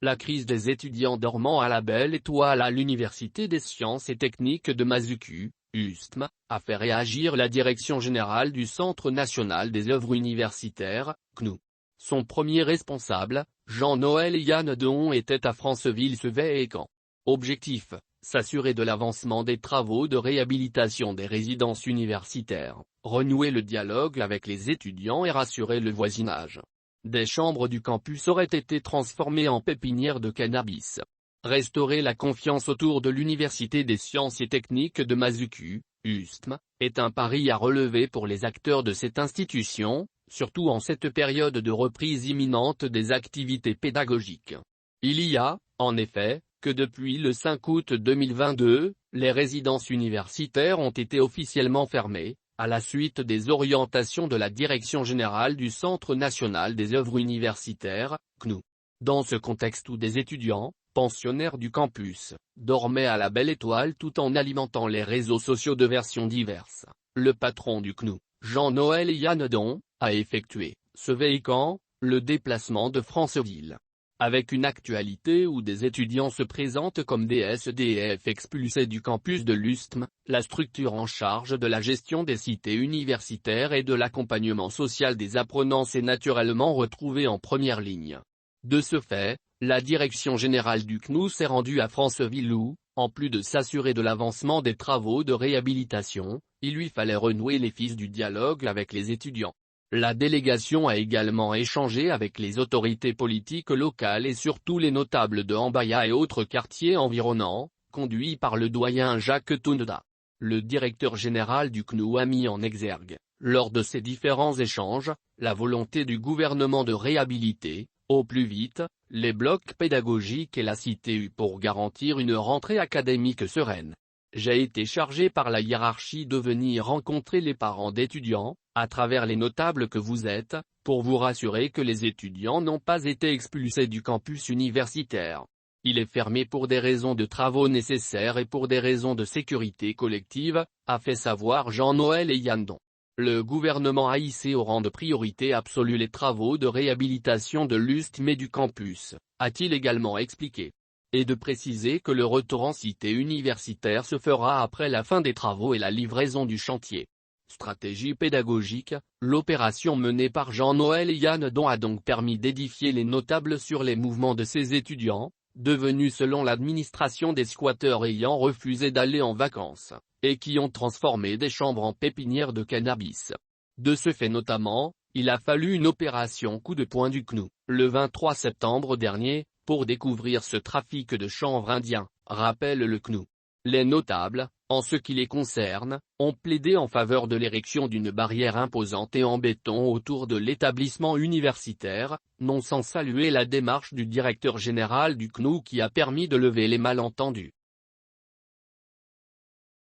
La crise des étudiants dormant à la Belle Étoile à l'Université des sciences et techniques de Mazuku, USTM, a fait réagir la Direction générale du Centre national des œuvres universitaires, CNU. Son premier responsable, Jean-Noël Yannedon, était à Franceville ce week-end. Objectif, s'assurer de l'avancement des travaux de réhabilitation des résidences universitaires, renouer le dialogue avec les étudiants et rassurer le voisinage. Des chambres du campus auraient été transformées en pépinières de cannabis. Restaurer la confiance autour de l'Université des sciences et techniques de Mazuku, USTM, est un pari à relever pour les acteurs de cette institution, surtout en cette période de reprise imminente des activités pédagogiques. Il y a, en effet, que depuis le 5 août 2022, les résidences universitaires ont été officiellement fermées, à la suite des orientations de la Direction générale du Centre national des œuvres universitaires, CNU. Dans ce contexte où des étudiants, pensionnaires du campus, dormaient à la Belle Étoile tout en alimentant les réseaux sociaux de versions diverses, le patron du CNU, Jean-Noël Yannedon, a effectué, ce week-end, le déplacement de Franceville. Avec une actualité où des étudiants se présentent comme des SDF expulsés du campus de l'USTM, la structure en charge de la gestion des cités universitaires et de l'accompagnement social des apprenants s'est naturellement retrouvée en première ligne. De ce fait, la direction générale du CNU s'est rendue à Franceville où, en plus de s'assurer de l'avancement des travaux de réhabilitation, il lui fallait renouer les fils du dialogue avec les étudiants. La délégation a également échangé avec les autorités politiques locales et surtout les notables de Ambaya et autres quartiers environnants, conduits par le doyen Jacques Tounda. Le directeur général du CNU a mis en exergue, lors de ces différents échanges, la volonté du gouvernement de réhabiliter, au plus vite, les blocs pédagogiques et la cité pour garantir une rentrée académique sereine. J'ai été chargé par la hiérarchie de venir rencontrer les parents d'étudiants, à travers les notables que vous êtes, pour vous rassurer que les étudiants n'ont pas été expulsés du campus universitaire. Il est fermé pour des raisons de travaux nécessaires et pour des raisons de sécurité collective, a fait savoir Jean-Noël Yannedon. Le gouvernement a hissé au rang de priorité absolue les travaux de réhabilitation de l'USTM et du campus, a-t-il également expliqué. Et de préciser que le retour en cité universitaire se fera après la fin des travaux et la livraison du chantier. Stratégie pédagogique, l'opération menée par Jean-Noël Yannedon a donc permis d'édifier les notables sur les mouvements de ces étudiants, devenus selon l'administration des squatteurs ayant refusé d'aller en vacances, et qui ont transformé des chambres en pépinières de cannabis. De ce fait notamment, il a fallu une opération coup de poing du CNU, le 23 septembre dernier, pour découvrir ce trafic de chanvre indien, rappelle le CNU. Les notables, en ce qui les concerne, ont plaidé en faveur de l'érection d'une barrière imposante et en béton autour de l'établissement universitaire, non sans saluer la démarche du directeur général du CNU qui a permis de lever les malentendus.